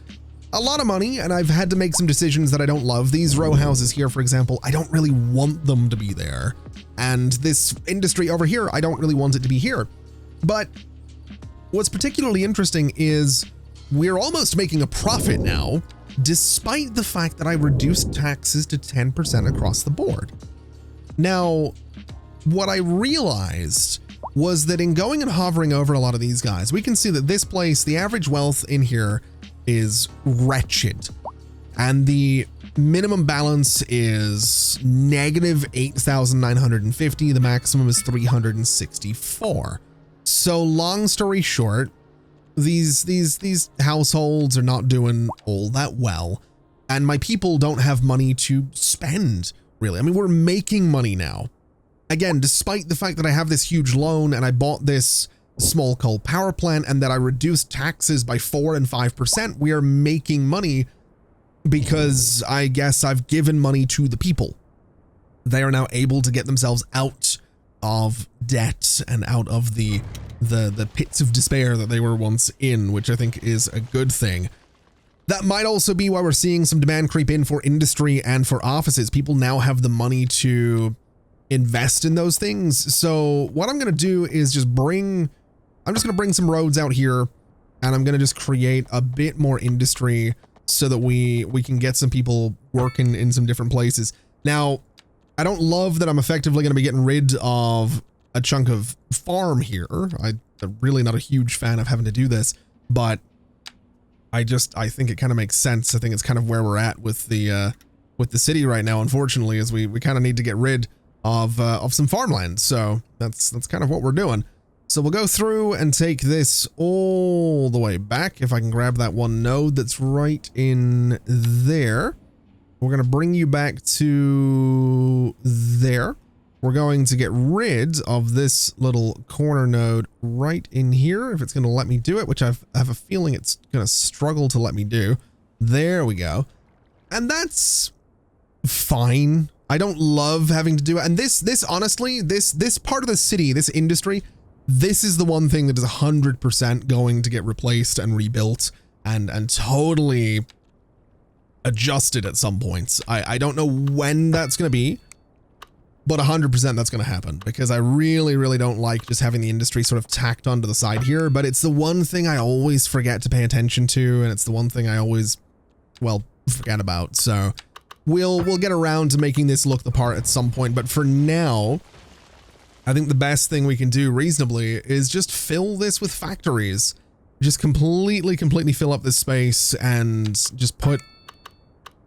a lot of money, and I've had to make some decisions that I don't love. These row houses here, for example, I don't really want them to be there. And this industry over here, I don't really want it to be here. But what's particularly interesting is we're almost making a profit now, despite the fact that I reduced taxes to 10% across the board. Now, what I realized was that in going and hovering over a lot of these guys, we can see that this place, the average wealth in here is wretched. And the minimum balance is negative 8,950. The maximum is 364. So long story short, these households are not doing all that well, and my people don't have money to spend, really. I mean, we're making money now. Again, despite the fact that I have this huge loan and I bought this small coal power plant and that I reduced taxes by 4 and 5%, we are making money because I guess I've given money to the people. They are now able to get themselves out of debt and out of the pits of despair that they were once in, which I think is a good thing. That might also be why we're seeing some demand creep in for industry and for offices. People now have the money to invest in those things. So what I'm going to do is I'm just going to bring some roads out here, and I'm going to just create a bit more industry so that we can get some people working in some different places. Now, I don't love that I'm effectively going to be getting rid of a chunk of farm here. I'm really not a huge fan of having to do this, but I think it kind of makes sense. I think it's kind of where we're at with the city right now, unfortunately, is we kind of need to get rid of some farmland. So that's kind of what we're doing. So we'll go through and take this all the way back. If I can grab that one node that's right in there. We're going to bring you back to there. We're going to get rid of this little corner node right in here, if it's going to let me do it, which I have a feeling it's going to struggle to let me do. There we go. And that's fine. I don't love having to do it. And this honestly, this part of the city, this industry, this is the one thing that is 100% going to get replaced and rebuilt and totally adjusted at some points. I don't know when that's going to be, but 100% that's going to happen, because I really, really don't like just having the industry sort of tacked onto the side here, but it's the one thing I always forget to pay attention to, and it's the one thing I always, well, forget about. So we'll get around to making this look the part at some point, but for now, I think the best thing we can do reasonably is just fill this with factories. Just completely fill up this space and just put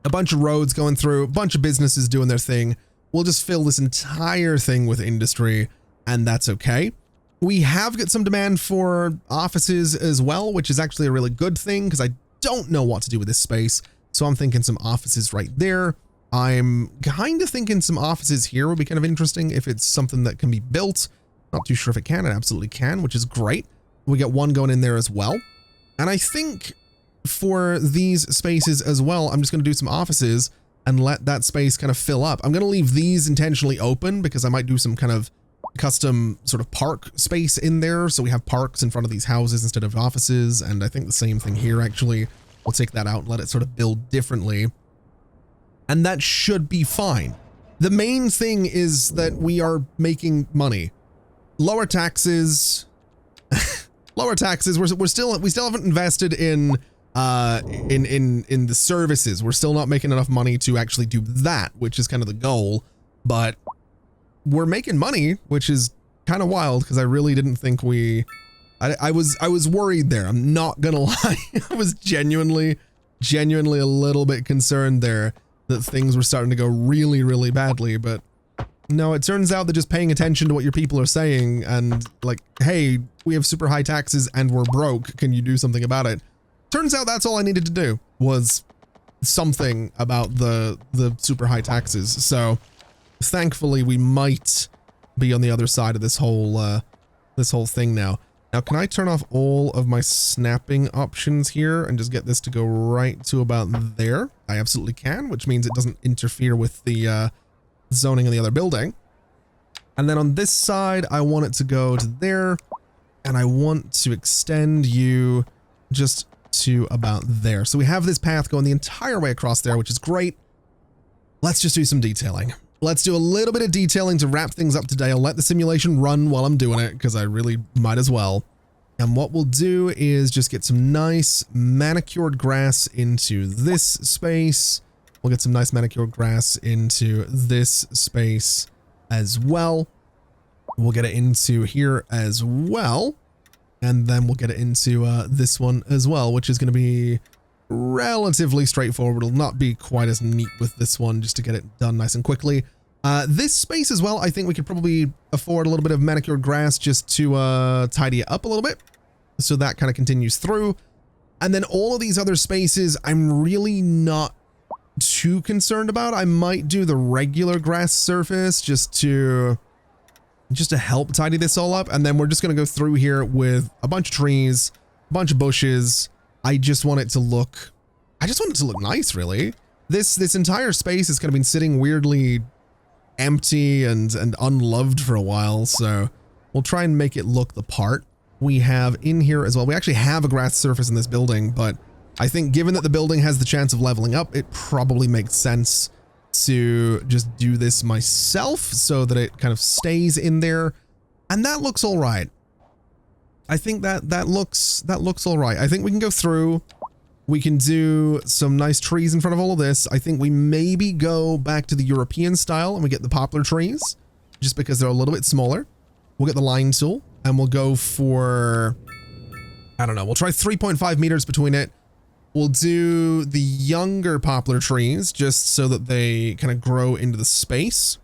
a bunch of roads going through, a bunch of businesses doing their thing. We'll just fill this entire thing with industry, and that's okay. We have got some demand for offices as well, which is actually a really good thing because I don't know what to do with this space. So I'm thinking some offices right there. I'm kind of thinking some offices here would be kind of interesting if it's something that can be built. Not too sure if it can. It absolutely can, which is great. We got one going in there as well. And I think for these spaces as well, I'm just going to do some offices and let that space kind of fill up. I'm going to leave these intentionally open because I might do some kind of custom sort of park space in there. So we have parks in front of these houses instead of offices. And I think the same thing here, actually. We'll take that out and let it sort of build differently. And that should be fine. The main thing is that we are making money. Lower taxes. Lower taxes. We still haven't invested in the services. We're still not making enough money to actually do that, which is kind of the goal. But we're making money, which is kind of wild because I really didn't think I was worried there. I'm not gonna lie. I was genuinely a little bit concerned there that things were starting to go really, really badly. But no, it turns out that just paying attention to what your people are saying and like, hey, we have super high taxes and we're broke. Can you do something about it? Turns out that's all I needed to do was something about the super high taxes. So thankfully we might be on the other side of this whole thing now. Now, can I turn off all of my snapping options here and just get this to go right to about there? I absolutely can, which means it doesn't interfere with the zoning in the other building. And then on this side, I want it to go to there, and I want to extend you just to about there. So we have this path going the entire way across there, which is great. Let's just do some detailing. Let's do a little bit of detailing to wrap things up today. I'll let the simulation run while I'm doing it because I really might as well. And what we'll do is just get some nice manicured grass into this space. We'll get some nice manicured grass into this space as well. We'll get it into here as well. And then we'll get it into this one as well, which is going to be relatively straightforward. It'll not be quite as neat with this one just to get it done nice and quickly. This space as well, I think we could probably afford a little bit of manicured grass just to tidy it up a little bit. So that kind of continues through. And then all of these other spaces, I'm really not too concerned about. I might do the regular grass surface just to help tidy this all up. And then we're just going to go through here with a bunch of trees, a bunch of bushes. I just want it to look nice, really. This entire space has kind of been sitting weirdly empty and unloved for a while, so we'll try and make it look the part. We have in here as well, we actually have a grass surface in this building, but I think given that the building has the chance of leveling up, it probably makes sense to just do this myself so that it kind of stays in there. And that looks all right. I think that looks all right. I think we can go through. We can do some nice trees in front of all of this. I think we maybe go back to the European style and we get the poplar trees just because they're a little bit smaller. We'll get the line tool and we'll go for, I don't know, we'll try 3.5 meters between it. We'll do the younger poplar trees just so that they kind of grow into the space.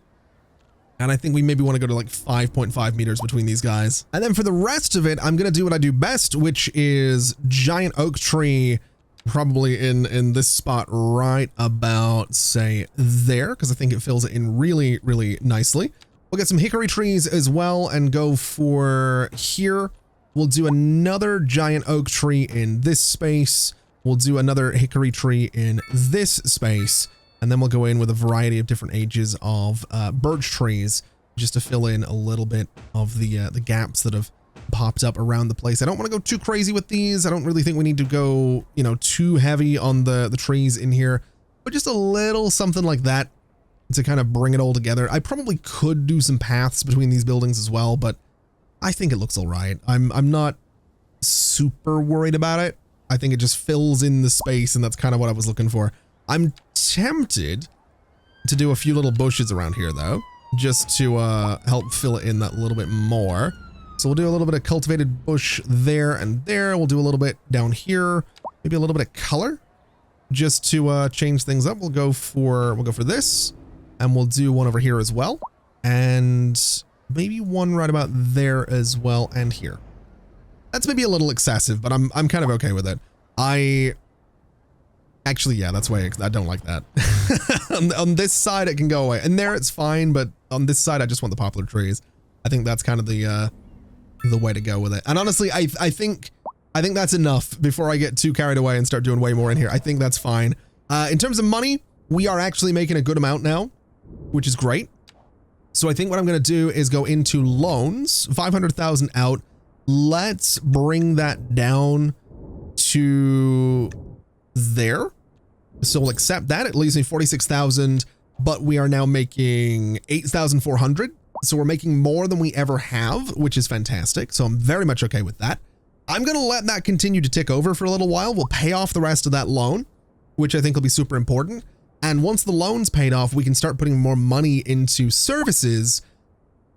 And I think we maybe want to go to like 5.5 meters between these guys. And then for the rest of it, I'm going to do what I do best, which is giant oak tree, probably in this spot right about, say, there, because I think it fills it in really, really nicely. We'll get some hickory trees as well and go for here. We'll do another giant oak tree in this space. We'll do another hickory tree in this space. And then we'll go in with a variety of different ages of birch trees just to fill in a little bit of the gaps that have popped up around the place. I don't want to go too crazy with these. I don't really think we need to go, you know, too heavy on the trees in here, but just a little something like that to kind of bring it all together. I probably could do some paths between these buildings as well, but I think it looks all right. I'm not super worried about it. I think it just fills in the space, and that's kind of what I was looking for. I'm tempted to do a few little bushes around here though, just to help fill it in that little bit more. So we'll do a little bit of cultivated bush there and there. We'll do a little bit down here, maybe a little bit of color just to change things up. We'll go for this, and we'll do one over here as well, and maybe one right about there as well, and here. That's maybe a little excessive, but I'm kind of okay with it. Actually, yeah, that's way, I don't like that. on this side, it can go away. And there, it's fine, but on this side, I just want the poplar trees. I think that's kind of the way to go with it. And honestly, I think I think that's enough before I get too carried away and start doing way more in here. I think that's fine. In terms of money, we are actually making a good amount now, which is great. So I think what I'm going to do is go into loans, 500,000 out. Let's bring that down to there. So we'll accept that. It leaves me 46,000, but we are now making 8,400. So we're making more than we ever have, which is fantastic. So I'm very much okay with that. I'm going to let that continue to tick over for a little while. We'll pay off the rest of that loan, which I think will be super important. And once the loan's paid off, we can start putting more money into services.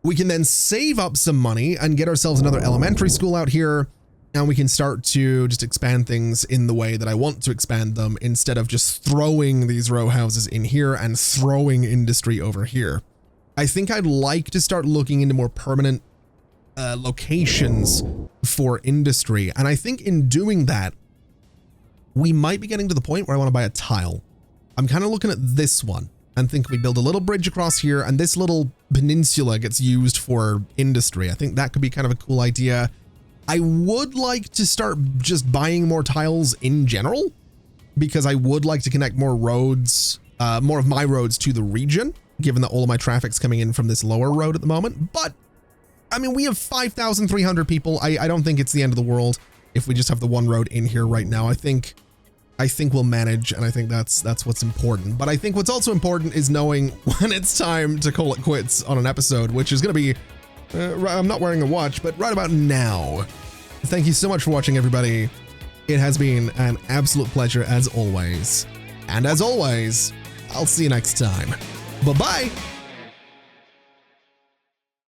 We can then save up some money and get ourselves another elementary school out here. And we can start to just expand things in the way that I want to expand them instead of just throwing these row houses in here and throwing industry over here. I think I'd like to start looking into more permanent locations for industry. And I think in doing that, we might be getting to the point where I want to buy a tile. I'm kind of looking at this one and think we build a little bridge across here and this little peninsula gets used for industry. I think that could be kind of a cool idea. I would like to start just buying more tiles in general because I would like to connect more roads, more of my roads to the region, given that all of my traffic's coming in from this lower road at the moment. But I mean, we have 5,300 people. I don't think it's the end of the world if we just have the one road in here right now. I think we'll manage, and I think that's what's important. But I think what's also important is knowing when it's time to call it quits on an episode, which is going to be, I'm not wearing a watch, but right about now. Thank you so much for watching, everybody. It has been an absolute pleasure as always. And as always, I'll see you next time. Bye-bye.